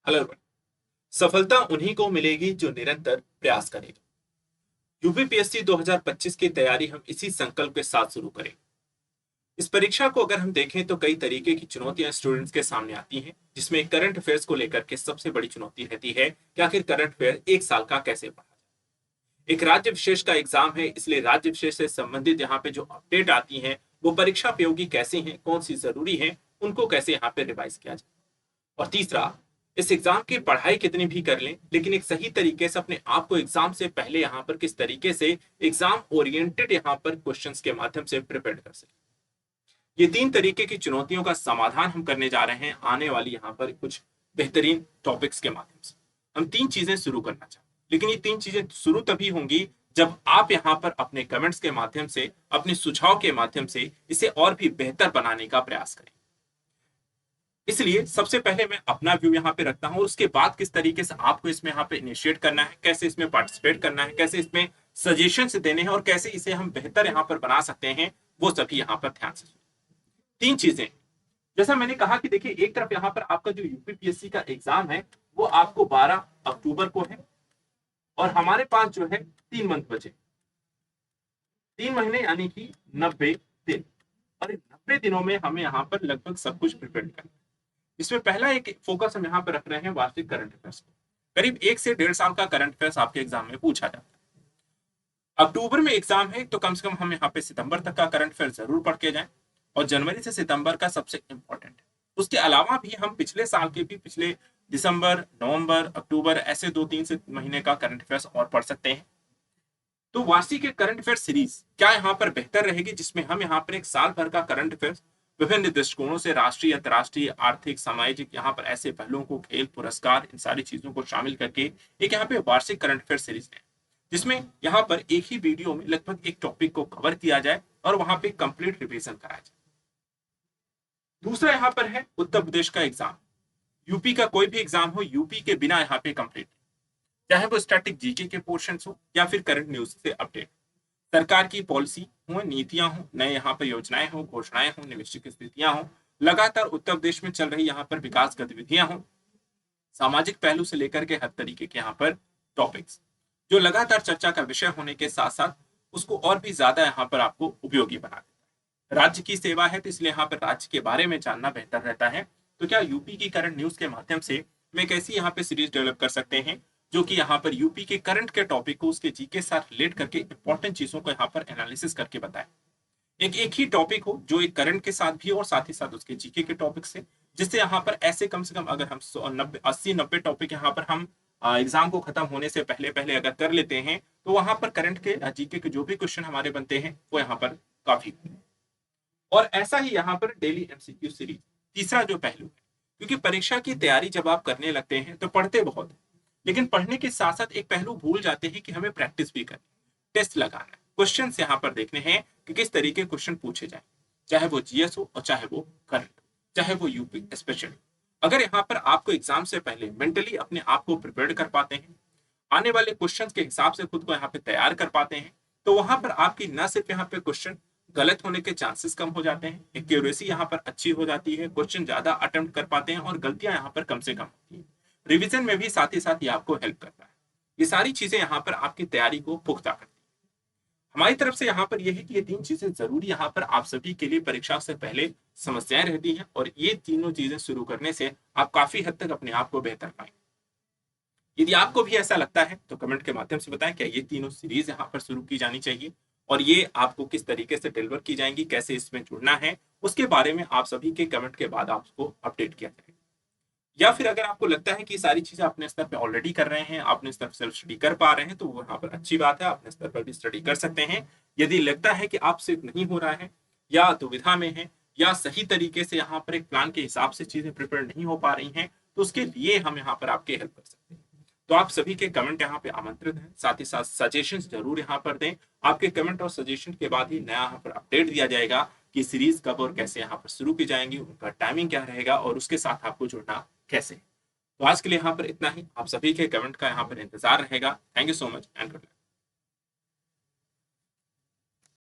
Hello. सफलता उन्हीं को मिलेगी जो निरंतर प्रयास करेगा। यूपीपीएससी 2025 की तैयारी हम इसी संकल्प के साथ शुरू करें। इस परीक्षा को अगर हम देखें तो कई तरीके की चुनौतियां स्टूडेंट्स के सामने आती हैं, जिसमें करंट अफेयर्स को लेकर के सबसे बड़ी चुनौती रहती है कि आखिर करंट अफेयर एक साल का कैसे पढ़ा जाए। एक राज्य विशेष का एग्जाम है, इसलिए राज्य विशेष से संबंधित यहाँ पे जो अपडेट आती है वो परीक्षा उपयोगी कैसे हैं, कौन सी जरूरी है, उनको कैसे यहाँ पे रिवाइज किया जाए। और तीसरा, इस एग्जाम की पढ़ाई कितनी भी कर लें, लेकिन एक सही तरीके से अपने आप को एग्जाम से पहले यहाँ पर किस तरीके से एग्जाम ओरिएंटेड यहाँ पर क्वेश्चंस के माध्यम से प्रिपेयर कर सके। ये तीन तरीके की चुनौतियों का समाधान हम करने जा रहे हैं आने वाली यहाँ पर कुछ बेहतरीन टॉपिक्स के माध्यम से। हम तीन चीजें शुरू करना चाहते हैं, लेकिन ये तीन चीजें शुरू तभी होंगी जब आप यहाँ पर अपने कमेंट्स के माध्यम से, अपने सुझाव के माध्यम से इसे और भी बेहतर बनाने का प्रयास करें। इसलिए सबसे पहले मैं अपना व्यू यहाँ पे रखता हूँ, उसके बाद किस तरीके से आपको इसमें यहाँ पे इनिशिएट करना है, कैसे इसमें पार्टिसिपेट करना है, कैसे इसमें सजेशन देने हैं और कैसे इसे हम बेहतर यहाँ पर बना सकते हैं, वो सभी यहाँ पर ध्यान से। तीन चीजें, जैसा मैंने कहा कि देखिए, एक तरफ यहाँ पर आपका जो यूपीपीएससी का एग्जाम है वो आपको 12 अक्टूबर को है और हमारे पास जो है 3 मंथ बचे, 3 महीने यानी कि 90 दिन। और इन 90 दिनों में हमें यहाँ पर लगभग सब कुछ प्रिपेयर करना है। इसमें पहला एक फोकस हम यहाँ पर रख रहे हैं वार्षिक करंट अफेयर्स को। करीब 1 से 1.5 साल का करंट अफेयर्स आपके एग्जाम में पूछा जाता है। अक्टूबर में एग्जाम है तो कम से कम हम यहाँ पे सितंबर तक का करंट अफेयर जरूर पढ़ के जाएं, और जनवरी से सितंबर का सबसे इंपॉर्टेंट है। उसके अलावा भी हम पिछले साल के भी, पिछले दिसंबर, नवंबर, अक्टूबर, ऐसे 2-3 से महीने का करंट अफेयर्स और पढ़ सकते हैं। तो वार्षिक करंट अफेयर सीरीज क्या यहाँ पर बेहतर रहेगी, जिसमें हम यहाँ पर एक साल भर का करंट अफेयर्स विभिन्न दृष्टिकोणों से, राष्ट्रीय, अंतर्राष्ट्रीय, आर्थिक, सामाजिक, यहाँ पर ऐसे पहलुओं को, खेल, पुरस्कार, इन सारी चीजों को शामिल करके एक यहाँ पे वार्षिक करंट अफेयर सीरीज है, जिसमें यहाँ पर एक ही वीडियो में लगभग एक टॉपिक को कवर किया जाए और वहां पे कंप्लीट रिवीजन कराया जाए। दूसरा यहाँ पर है उत्तर प्रदेश का एग्जाम। यूपी का कोई भी एग्जाम हो, यूपी के बिना यहाँ पे कंप्लीट, चाहे वो स्टैटिक जीके के पोर्शन हो या फिर करंट न्यूज से अपडेट, सरकार की पॉलिसी हो, नीतियां हो, नए यहाँ पर योजनाएं हो, घोषणाएं हो, निवेशित स्थितियां हो, लगातार उत्तर प्रदेश में चल रही यहाँ पर विकास गतिविधियां हो, सामाजिक पहलू से लेकर के हर तरीके के यहाँ पर टॉपिक्स जो लगातार चर्चा का विषय होने के साथ साथ उसको और भी ज्यादा यहाँ पर आपको उपयोगी बना देता है। राज्य की सेवा है तो इसलिए यहाँ पर राज्य के बारे में जानना बेहतर रहता है। तो क्या यूपी की करंट न्यूज के माध्यम से मैं कैसी यहाँ पे सीरीज डेवलप कर सकते हैं जो कि यहाँ पर यूपी के करंट के टॉपिक को उसके जीके साथ रिलेट करके इंपॉर्टेंट चीजों को यहाँ पर एनालिसिस करके बताए। एक ही टॉपिक हो जो एक करंट के साथ भी और साथ ही साथ उसके जीके के टॉपिक से, जिससे यहाँ पर ऐसे कम से कम अगर हम 80-90 टॉपिक यहाँ पर हम एग्जाम को खत्म होने से पहले पहले अगर कर लेते हैं तो वहां पर करंट के जीके के जो भी क्वेश्चन हमारे बनते हैं वो यहाँ पर काफी। और ऐसा ही यहाँ पर डेली एमसीक्यू सीरीज तीसरा जो पहलू है, क्योंकि परीक्षा की तैयारी जब आप करने लगते हैं तो पढ़ते बहुत है, लेकिन पढ़ने के साथ साथ एक पहलू भूल जाते हैं कि हमें प्रैक्टिस भी करनी, टेस्ट लगाना है, क्वेश्चन यहाँ पर देखने हैं कि किस तरीके क्वेश्चन पूछे जाए, चाहे वो जीएस हो और चाहे वो करंट, चाहे वो यूपी स्पेशल। अगर यहाँ पर आपको एग्जाम से पहले मेंटली अपने आप को प्रिपेयर कर पाते हैं, आने वाले क्वेश्चन के हिसाब से खुद को यहाँ पे तैयार कर पाते हैं, तो वहां पर आपकी न सिर्फ यहाँ पे क्वेश्चन गलत होने के चांसेस कम हो जाते हैं, एक्यूरेसी यहाँ पर अच्छी हो जाती है, क्वेश्चन ज्यादा अटेम्प्ट कर पाते हैं और गलतियां यहाँ पर कम से कम होती है। रिविजन में भी साथ ही साथ ये आपको हेल्प करता है। ये सारी चीजें यहाँ पर आपकी तैयारी को पुख्ता करती है। हमारी तरफ से यहाँ पर यह है कि ये तीन चीजें जरूरी यहाँ पर आप सभी के लिए परीक्षा से पहले समस्याएं रहती हैं, और ये तीनों चीजें शुरू करने से आप काफी हद तक अपने आप को बेहतर पाएंगे। यदि आपको भी ऐसा लगता है तो कमेंट के माध्यम से बताएं क्या ये तीनों सीरीज यहाँ पर शुरू की जानी चाहिए, और ये आपको किस तरीके से डिलीवर की जाएंगी, कैसे इसमें जुड़ना है, उसके बारे में आप सभी के कमेंट के बाद आपको अपडेट किया जाएगा। या फिर अगर आपको लगता है कि सारी चीजें अपने स्तर पर ऑलरेडी कर रहे हैं, अपने स्तर पर सेल्फ स्टडी कर पा रहे हैं, तो वहां पर अच्छी बात है, अपने स्तर पर भी स्टडी कर सकते हैं। यदि लगता है कि आपसे नहीं हो रहा है या दुविधा में है या सही तरीके से यहाँ पर एक प्लान के हिसाब से चीजें प्रिपेयर नहीं हो पा रही हैं, तो उसके लिए हम यहाँ पर आपकी हेल्प कर सकते हैं। तो आप सभी के कमेंट यहाँ पे आमंत्रित हैं, साथ ही साथ सजेशंस जरूर यहाँ पर दें। आपके कमेंट और सजेशन के बाद ही नया यहाँ पर अपडेट दिया जाएगा कि सीरीज कब और कैसे यहाँ पर शुरू की जाएंगी, उनका टाइमिंग क्या रहेगा और उसके साथ आपको जुड़ना कैसे। तो आज के लिए यहाँ पर इतना ही। आप सभी के कमेंट का यहाँ पर इंतजार रहेगा। Thank you so much and good luck.